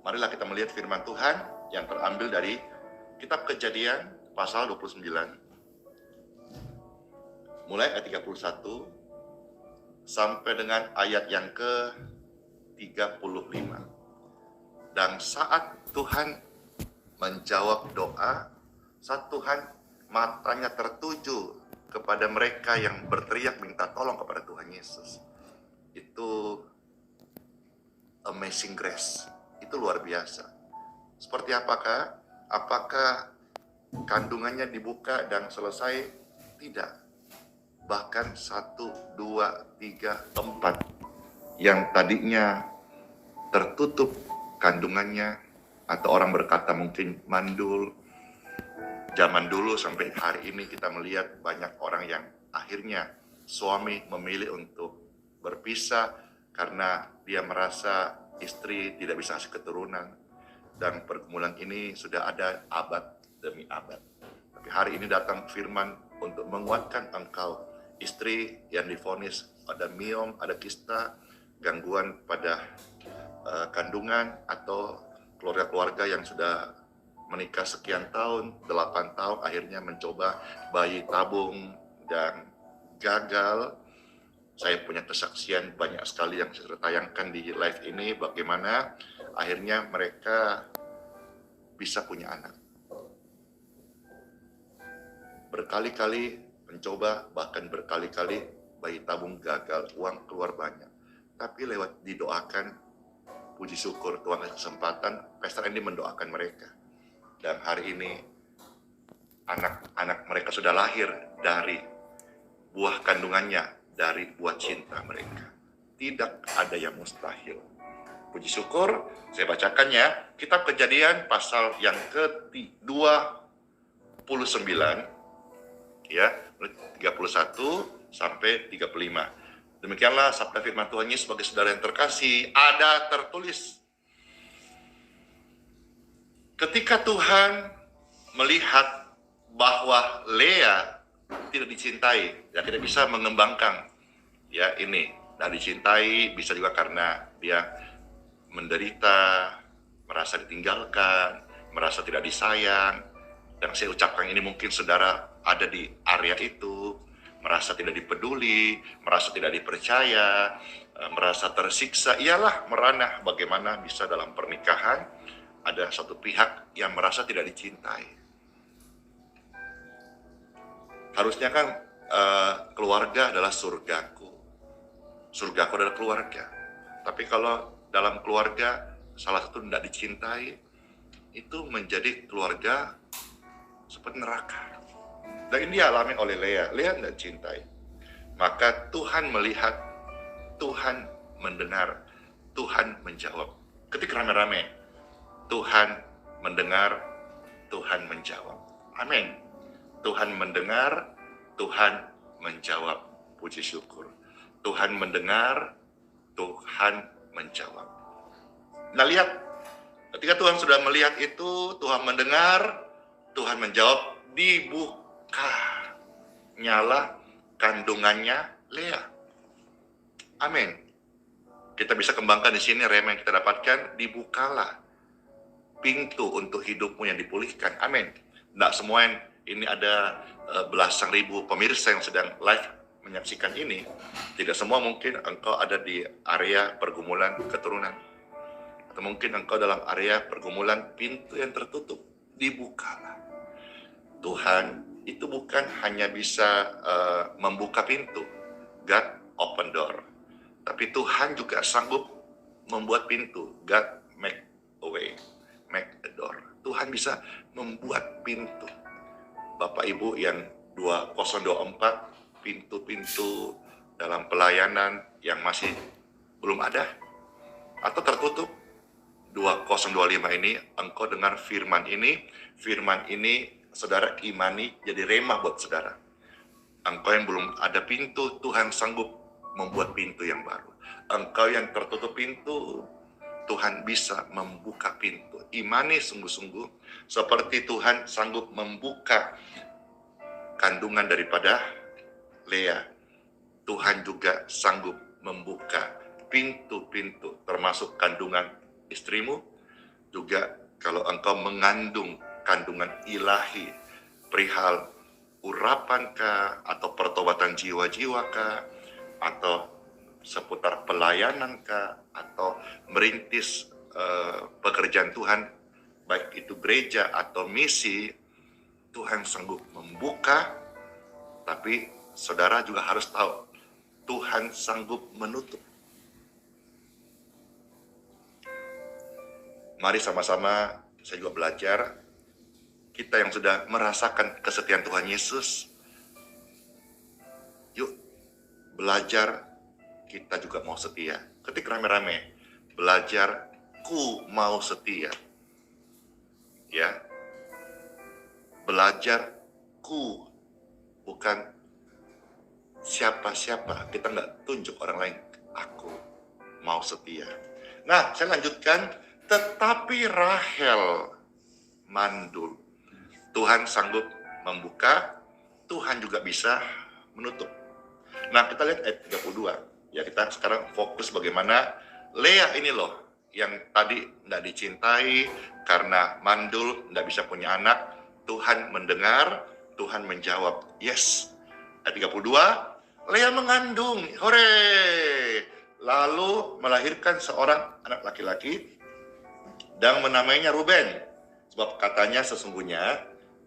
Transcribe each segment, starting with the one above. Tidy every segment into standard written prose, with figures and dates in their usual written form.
Marilah kita melihat firman Tuhan yang terambil dari kitab Kejadian pasal 29, mulai ayat 31 sampai dengan ayat yang ke-35. Dan saat Tuhan menjawab doa, saat Tuhan matanya tertuju kepada mereka yang berteriak minta tolong kepada Tuhan Yesus, itu amazing grace, itu luar biasa. Seperti apakah? Apakah kandungannya dibuka dan selesai? Tidak. Bahkan 1, 2, 3, 4 yang tadinya tertutup kandungannya, atau orang berkata mungkin mandul. Zaman dulu sampai hari ini kita melihat banyak orang yang akhirnya suami memilih untuk berpisah karena dia merasa istri tidak bisa kasih keturunan. Dan pergumulan ini sudah ada abad demi abad. Tapi hari ini datang firman untuk menguatkan engkau, istri yang divonis ada miom, ada kista, gangguan pada kandungan, atau keluarga-keluarga yang sudah menikah sekian tahun, 8 tahun, akhirnya mencoba bayi tabung dan gagal. Saya punya kesaksian banyak sekali yang saya tayangkan di live ini, bagaimana akhirnya mereka bisa punya anak. Berkali-kali mencoba, bahkan berkali-kali bayi tabung gagal, uang keluar banyak. Tapi lewat didoakan, puji syukur Tuhan kasih kesempatan, Pastor Andy mendoakan mereka. Dan hari ini anak-anak mereka sudah lahir dari buah kandungannya, dari buah cinta mereka. Tidak ada yang mustahil. Puji syukur, saya bacakan ya. Kitab Kejadian pasal yang ke-29, ya, 31 sampai 35. Demikianlah sabda firman Tuhan Yesus. Sebagai saudara yang terkasih, ada tertulis, ketika Tuhan melihat bahwa Lea tidak dicintai dan tidak bisa mengembangkan, ya ini, tidak dicintai, bisa juga karena dia menderita, merasa ditinggalkan, merasa tidak disayang. Dan saya ucapkan ini, mungkin saudara ada di area itu, merasa tidak dipeduli, merasa tidak dipercaya, merasa tersiksa. Ialah merana bagaimana bisa dalam pernikahan ada satu pihak yang merasa tidak dicintai. Harusnya kan keluarga adalah surgaku. Surgaku adalah keluarga. Tapi kalau dalam keluarga salah satu tidak dicintai, itu menjadi keluarga seperti neraka. Dan ini dialami oleh Lea. Lea tidak cintai. Maka Tuhan melihat, Tuhan mendengar, Tuhan menjawab. Ketika rame-rame, Tuhan mendengar, Tuhan menjawab. Amin. Tuhan mendengar, Tuhan menjawab. Puji syukur. Tuhan mendengar, Tuhan menjawab. Nah lihat, ketika Tuhan sudah melihat itu, Tuhan mendengar, Tuhan menjawab, dibuka nyala kandungannya Lea. Amin. Kita bisa kembangkan di sini rema yang kita dapatkan, dibukalah pintu untuk hidupmu yang dipulihkan. Amin. Tidak semua yang ini ada belasan ribu pemirsa yang sedang live menyaksikan ini. Tidak semua mungkin engkau ada di area pergumulan keturunan. Atau mungkin engkau dalam area pergumulan pintu yang tertutup. Dibukalah. Tuhan itu bukan hanya bisa membuka pintu. God open door. Tapi Tuhan juga sanggup membuat pintu. God make a way. Make a door. Tuhan bisa membuat pintu. Bapak Ibu yang 2024, pintu-pintu dalam pelayanan yang masih belum ada atau tertutup, 2025 ini engkau dengar firman ini saudara imani jadi rema buat saudara. Engkau yang belum ada pintu, Tuhan sanggup membuat pintu yang baru. Engkau yang tertutup pintu, Tuhan bisa membuka pintu. Imani sungguh-sungguh seperti Tuhan sanggup membuka kandungan daripada Lea. Tuhan juga sanggup membuka pintu-pintu termasuk kandungan istrimu, juga kalau engkau mengandung kandungan ilahi perihal urapan kah, atau pertobatan jiwa-jiwa kah, atau seputar pelayanan kah, atau merintis pekerjaan Tuhan, baik itu gereja atau misi, Tuhan sanggup membuka, tapi saudara juga harus tahu, Tuhan sanggup menutup. Mari sama-sama, saya juga belajar, kita yang sudah merasakan kesetiaan Tuhan Yesus, yuk belajar kita juga mau setia. Ketik rame-rame, belajar ku mau setia. Ya, belajar ku, bukan siapa-siapa. Kita nggak tunjuk orang lain, aku mau setia. Nah, saya lanjutkan. Tetapi Rahel mandul. Tuhan sanggup membuka, Tuhan juga bisa menutup. Nah, kita lihat ayat 32. Ya, kita sekarang fokus bagaimana Lea ini loh, yang tadi tidak dicintai karena mandul, tidak bisa punya anak. Tuhan mendengar, Tuhan menjawab, yes. Ayat 32, Lea mengandung, hore! Lalu melahirkan seorang anak laki-laki, dan menamainya Ruben. Sebab katanya sesungguhnya,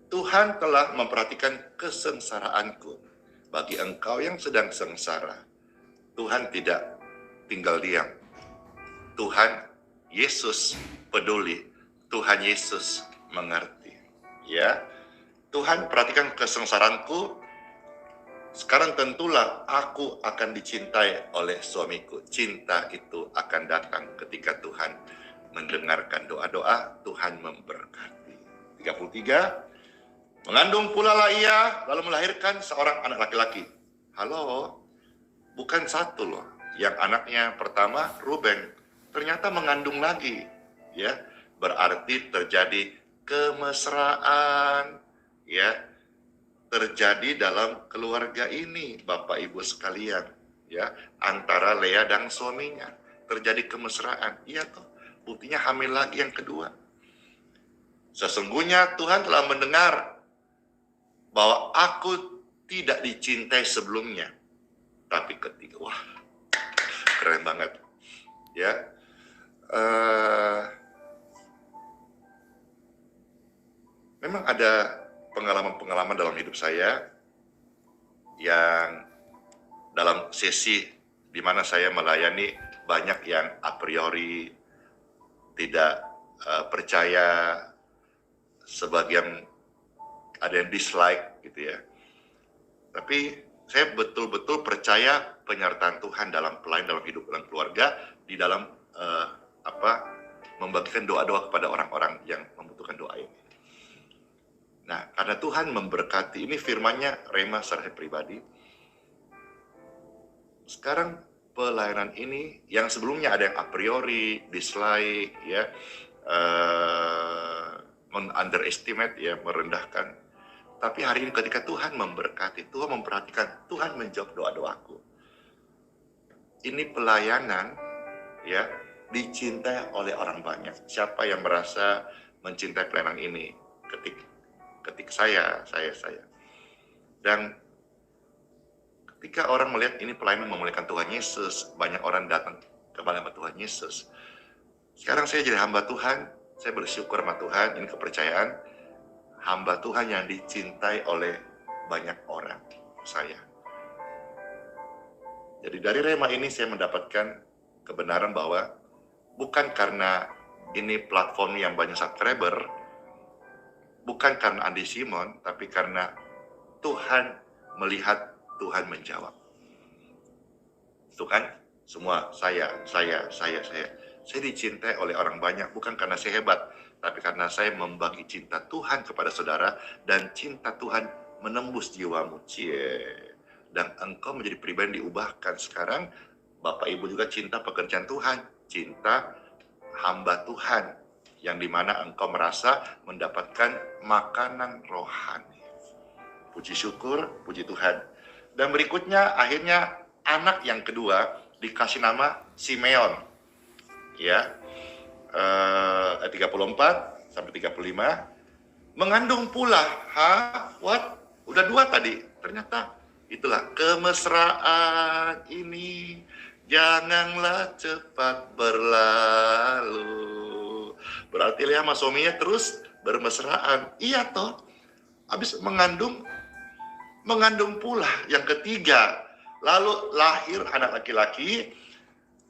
Tuhan telah memperhatikan kesengsaraanku. Bagi engkau yang sedang sengsara, Tuhan tidak tinggal diam. Tuhan Yesus peduli. Tuhan Yesus mengerti. Ya, Tuhan perhatikan kesengsaraanku. Sekarang tentulah aku akan dicintai oleh suamiku. Cinta itu akan datang ketika Tuhan mendengarkan doa-doa, Tuhan memberkati. 33, mengandung pula lah ia, lalu melahirkan seorang anak laki-laki. Halo, bukan satu loh. Yang anaknya pertama, Ruben, ternyata mengandung lagi. Ya, berarti terjadi kemesraan. Ya, terjadi dalam keluarga ini, Bapak Ibu sekalian. Ya, antara Lea dan suaminya. Terjadi kemesraan. Iya toh. Buktinya hamil lagi yang kedua. Sesungguhnya Tuhan telah mendengar bahwa aku tidak dicintai sebelumnya. Tapi ketika, wah, keren banget. Ya, memang ada pengalaman-pengalaman dalam hidup saya yang dalam sesi di mana saya melayani banyak yang a priori tidak percaya, sebagian ada yang dislike gitu ya. Tapi saya betul-betul percaya penyertaan Tuhan dalam pelayanan, dalam hidup, dalam keluarga, di dalam membagikan doa-doa kepada orang-orang yang membutuhkan doa ini. Nah, karena Tuhan memberkati, ini firman-Nya Rema secara pribadi. Sekarang pelayanan ini yang sebelumnya ada yang a priori, dislike, ya, underestimate, ya, merendahkan. Tapi hari ini ketika Tuhan memberkati, Tuhan memperhatikan, Tuhan menjawab doa-doaku. Ini pelayanan, ya, dicintai oleh orang banyak. Siapa yang merasa mencintai pelayanan ini? Ketik saya. Dan ketika orang melihat ini pelayanan memuliakan Tuhan Yesus, banyak orang datang kepada Tuhan Yesus. Sekarang saya jadi hamba Tuhan, saya bersyukur sama Tuhan, ini kepercayaan, hamba Tuhan yang dicintai oleh banyak orang, saya. Jadi dari Rema ini saya mendapatkan kebenaran bahwa bukan karena ini platform yang banyak subscriber, bukan karena Andi Simon, tapi karena Tuhan melihat, Tuhan menjawab. Itu kan semua saya dicintai oleh orang banyak, bukan karena saya hebat, tapi karena saya membagi cinta Tuhan kepada saudara, dan cinta Tuhan menembus jiwamu. Dan engkau menjadi pribadi diubahkan. Sekarang Bapak Ibu juga cinta pekerjaan Tuhan, cinta hamba Tuhan, yang dimana engkau merasa mendapatkan makanan rohani. Puji syukur, puji Tuhan. Dan berikutnya akhirnya anak yang kedua dikasih nama Simeon. Ya, ayat 34 sampai 35. Mengandung pula, what? Udah 2 tadi. Ternyata itulah kemesraan ini janganlah cepat berlalu. Berarti Lea sama suaminya terus bermesraan. Iya toh. Habis mengandung pula yang ketiga. Lalu lahir anak laki-laki.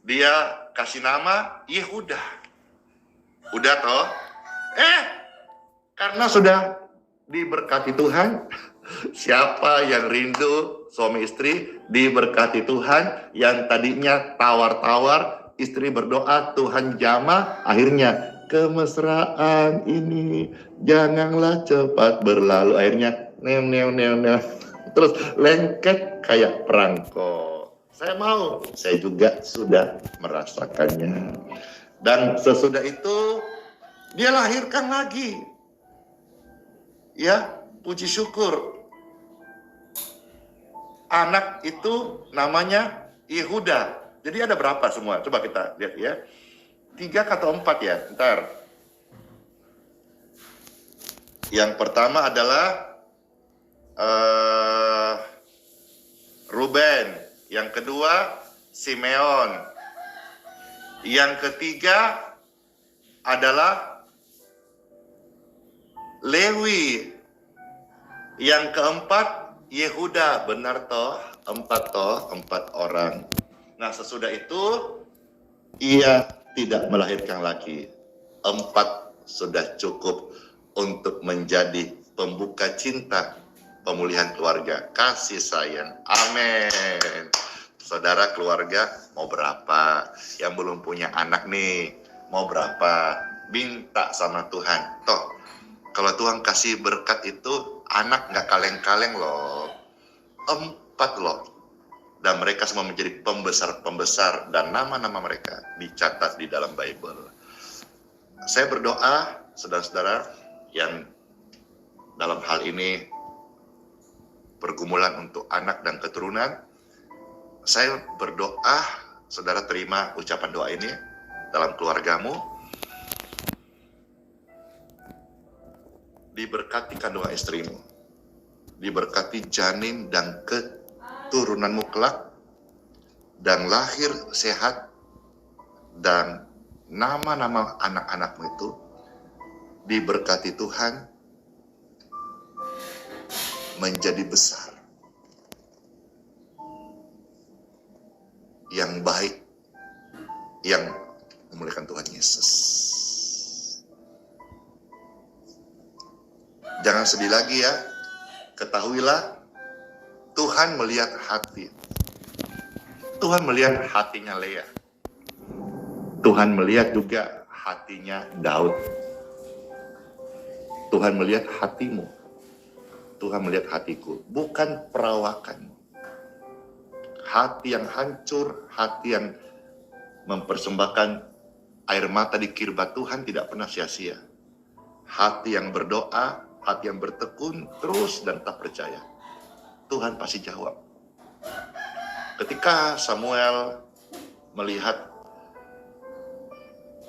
Dia kasih nama Yehuda. Udah toh? Karena sudah diberkati Tuhan, siapa yang rindu suami istri diberkati Tuhan, yang tadinya tawar-tawar, istri berdoa Tuhan jamah, akhirnya kemesraan ini janganlah cepat berlalu, akhirnya neon, terus lengket kayak perangko. Saya mau, saya juga sudah merasakannya. Dan sesudah itu dia lahirkan lagi. Ya, puji syukur. Anak itu namanya Yehuda. Jadi ada berapa semua? Coba kita lihat ya. 3 atau 4 ya, ntar. Yang pertama adalah Ruben. Yang kedua Simeon. Yang ketiga adalah Lewi. Yang keempat Yehuda. Benar toh? 4 orang. Nah sesudah itu ia tidak melahirkan lagi. 4 sudah cukup untuk menjadi pembuka cinta, pemulihan keluarga, kasih sayang. Amin. Saudara keluarga mau berapa? Yang belum punya anak nih mau berapa? Minta sama Tuhan. Toh kalau Tuhan kasih berkat itu, anak nggak kaleng-kaleng loh. 4 loh. Dan mereka semua menjadi pembesar-pembesar. Dan nama-nama mereka dicatat di dalam Bible. Saya berdoa, saudara-saudara, yang dalam hal ini pergumulan untuk anak dan keturunan. Saya berdoa, saudara terima ucapan doa ini dalam keluargamu. Diberkati kandungan istrimu, diberkati janin dan keturunanmu kelak, dan lahir sehat, dan nama-nama anak-anakmu itu diberkati Tuhan menjadi besar, yang baik, yang memuliakan Tuhan Yesus. Jangan sedih lagi ya. Ketahuilah Tuhan melihat hati. Tuhan melihat hatinya Lea. Tuhan melihat juga hatinya Daud. Tuhan melihat hatimu. Tuhan melihat hatiku. Bukan perawakan. Hati yang hancur, hati yang mempersembahkan air mata di kirbat Tuhan tidak pernah sia-sia. Hati yang berdoa, hati yang bertekun terus dan tak percaya, Tuhan pasti jawab. Ketika Samuel melihat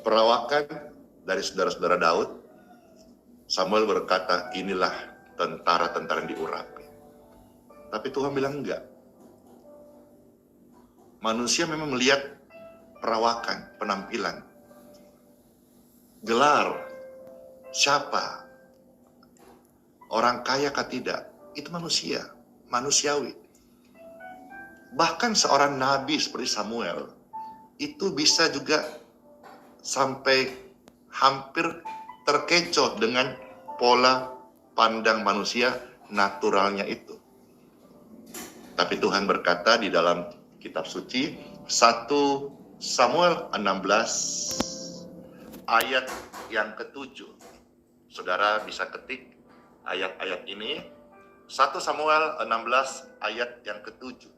perawakan dari saudara-saudara Daud, Samuel berkata, inilah tentara-tentara yang diurapi. Tapi Tuhan bilang enggak. Manusia memang melihat perawakan, penampilan, gelar, siapa, orang kaya kah tidak, itu manusia, manusiawi. Bahkan seorang nabi seperti Samuel, itu bisa juga sampai hampir terkecoh dengan pola pandang manusia naturalnya itu. Tapi Tuhan berkata di dalam kitab suci, 1 Samuel 16 ayat yang ke-7. Saudara bisa ketik ayat-ayat ini, 1 Samuel 16 ayat yang ke-7.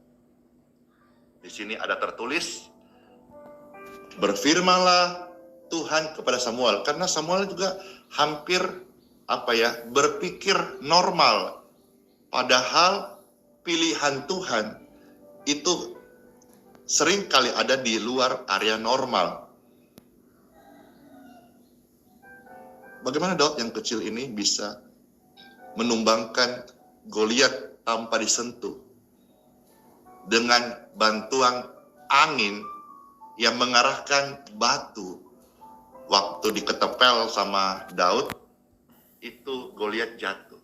Di sini ada tertulis, berfirmanlah Tuhan kepada Samuel, karena Samuel juga hampir berpikir normal, padahal pilihan Tuhan itu sering kali ada di luar area normal. Bagaimana Daud yang kecil ini bisa menumbangkan Goliat tanpa disentuh dengan bantuan angin yang mengarahkan batu. Waktu diketepel sama Daud, itu Goliat jatuh.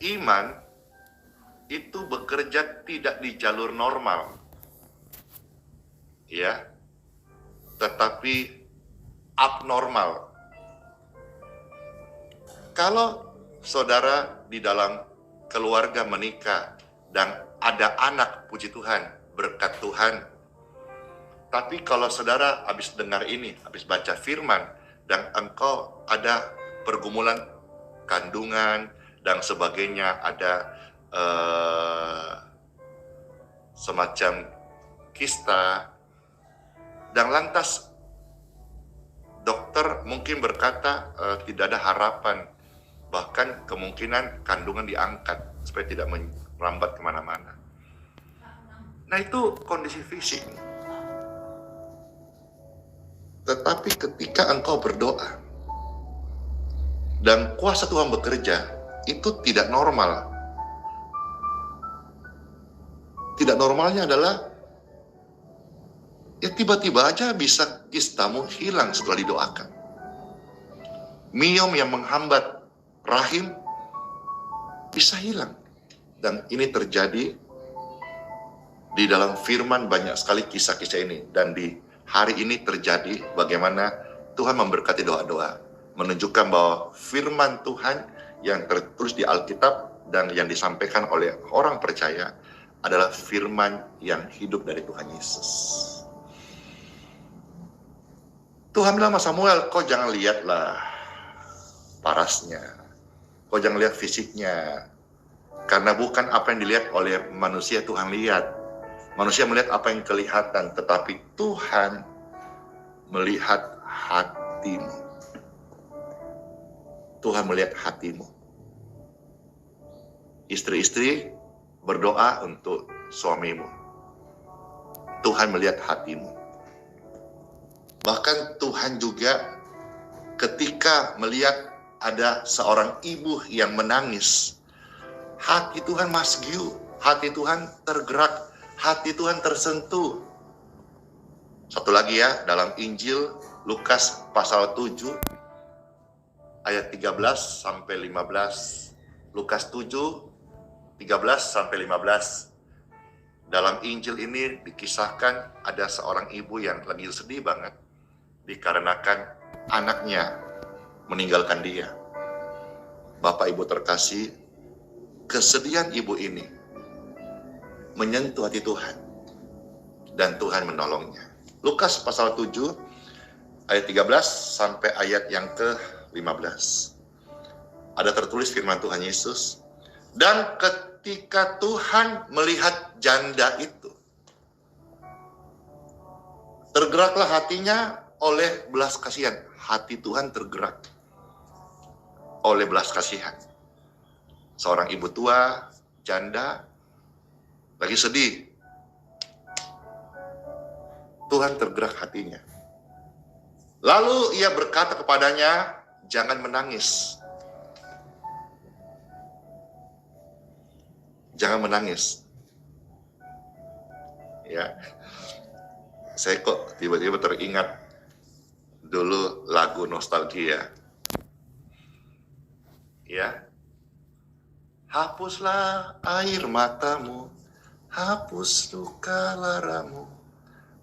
Iman itu bekerja tidak di jalur normal, ya, tetapi abnormal. Kalau saudara di dalam keluarga menikah dan ada anak, puji Tuhan, berkat Tuhan. Tapi kalau saudara habis dengar ini, habis baca firman, dan engkau ada pergumulan kandungan dan sebagainya, ada semacam kista, dan lantas dokter mungkin berkata tidak ada harapan, bahkan kemungkinan kandungan diangkat supaya tidak merambat kemana-mana. Nah, itu kondisi fisik. Tetapi ketika engkau berdoa dan kuasa Tuhan bekerja, itu tidak normal. Tidak normalnya adalah ya tiba-tiba aja bisa kistamu hilang setelah didoakan. Miom yang menghambat rahim bisa hilang. Dan ini terjadi di dalam firman, banyak sekali kisah-kisah ini. Dan di hari ini terjadi bagaimana Tuhan memberkati doa-doa, menunjukkan bahwa firman Tuhan yang tertulis di Alkitab dan yang disampaikan oleh orang percaya adalah firman yang hidup dari Tuhan Yesus. Tuhan bilang sama Samuel, kau jangan lihatlah parasnya, kau jangan lihat fisiknya, karena bukan apa yang dilihat oleh manusia Tuhan lihat. Manusia melihat apa yang kelihatan, tetapi Tuhan melihat hatimu. Tuhan melihat hatimu. Istri-istri, berdoa untuk suamimu. Tuhan melihat hatimu. Bahkan Tuhan juga ketika melihat ada seorang ibu yang menangis, hati Tuhan masgiu, hati Tuhan tergerak, hati Tuhan tersentuh. Satu lagi ya, dalam Injil Lukas pasal 7 ayat 13 sampai 15. Lukas 7 13 sampai 15. Dalam Injil ini dikisahkan ada seorang ibu yang lagi sedih banget dikarenakan anaknya meninggalkan dia. Bapak Ibu terkasih, kesedihan ibu ini menyentuh hati Tuhan dan Tuhan menolongnya. Lukas pasal 7 ayat 13 sampai ayat yang ke-15. Ada tertulis firman Tuhan Yesus, dan ketika Tuhan melihat janda itu, tergeraklah hatinya oleh belas kasihan. Hati Tuhan tergerak oleh belas kasihan. Seorang ibu tua, janda, lagi sedih. Tuhan tergerak hatinya. Lalu ia berkata kepadanya, jangan menangis. Jangan menangis. Ya. Saya kok tiba-tiba teringat dulu lagu nostalgia. Ya. Hapuslah air matamu, hapus luka laramu.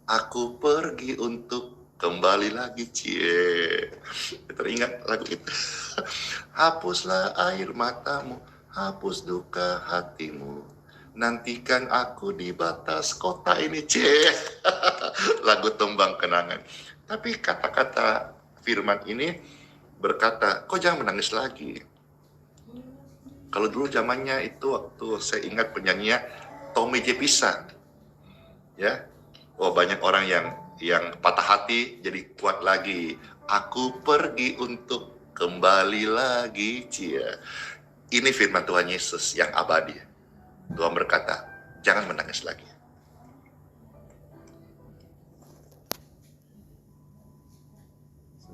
Aku pergi untuk kembali lagi, cie. Teringat lagu itu. Hapuslah air matamu, hapus duka hatimu. Nantikan aku di batas kota ini, cie. Lagu tembang kenangan. Tapi kata-kata firman ini berkata, kau jangan menangis lagi. Kalau dulu zamannya itu waktu saya ingat penyanyinya Tommy J. Pisang. Ya. Oh, banyak orang yang patah hati jadi kuat lagi. Aku pergi untuk kembali lagi, cia. Ini firman Tuhan Yesus yang abadi. Tuhan berkata, jangan menangis lagi.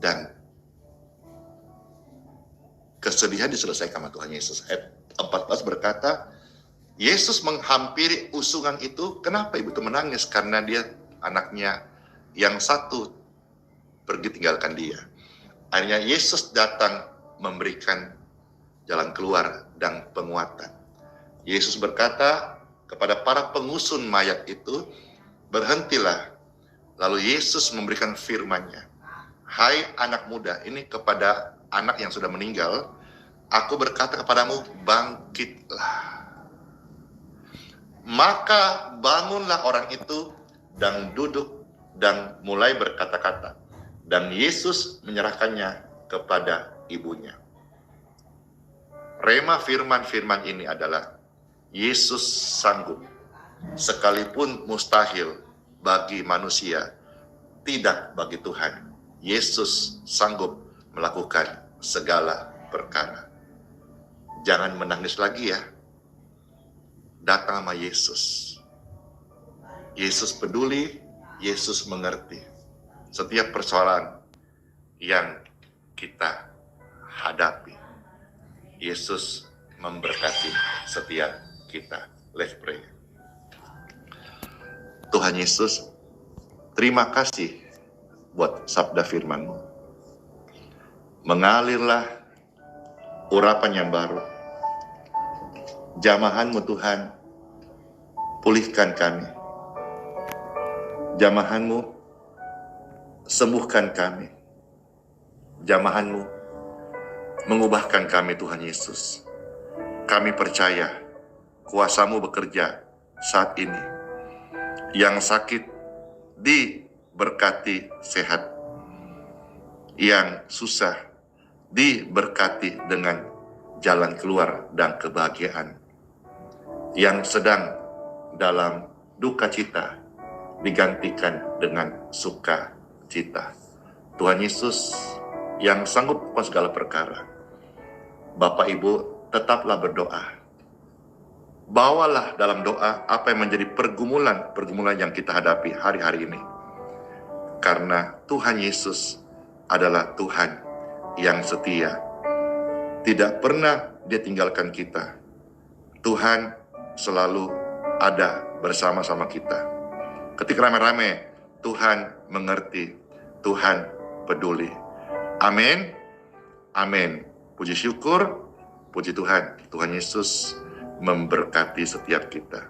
Dan Kesedihan diselesaikan sama Tuhan Yesus. Ayat 14 berkata, Yesus menghampiri usungan itu. Kenapa ibu itu menangis? Karena dia anaknya yang satu pergi tinggalkan dia. Akhirnya Yesus datang memberikan jalan keluar dan penguatan. Yesus berkata kepada para pengusun mayat itu, berhentilah. Lalu Yesus memberikan firman-Nya. Hai anak muda, ini kepada anak yang sudah meninggal, aku berkata kepadamu, bangkitlah. Maka bangunlah orang itu dan duduk dan mulai berkata-kata. Dan Yesus menyerahkannya kepada ibunya. Rema firman-firman ini adalah Yesus sanggup, sekalipun mustahil bagi manusia, tidak bagi Tuhan. Yesus sanggup melakukan segala perkara. Jangan menangis lagi ya. Datang sama Yesus. Yesus peduli, Yesus mengerti setiap persoalan yang kita hadapi. Yesus memberkati setiap kita. Let's pray. Tuhan Yesus, terima kasih buat sabda firman-Mu. Mengalirlah urapan yang baru. Jamahan-Mu Tuhan, pulihkan kami. Jamahan-Mu, sembuhkan kami. Jamahan-Mu, mengubahkan kami Tuhan Yesus. Kami percaya kuasa-Mu bekerja saat ini. Yang sakit diberkati sehat. Yang susah diberkati dengan jalan keluar dan kebahagiaan. Yang sedang dalam duka cita digantikan dengan sukacita. Tuhan Yesus yang sanggup melakukan segala perkara. Bapak Ibu tetaplah berdoa. Bawalah dalam doa apa yang menjadi pergumulan yang kita hadapi hari-hari ini. Karena Tuhan Yesus adalah Tuhan yang setia. Tidak pernah Dia tinggalkan kita. Tuhan selalu ada bersama-sama kita. Ketika rame-rame, Tuhan mengerti, Tuhan peduli. Amin. Amin. Puji syukur, puji Tuhan. Tuhan Yesus memberkati setiap kita.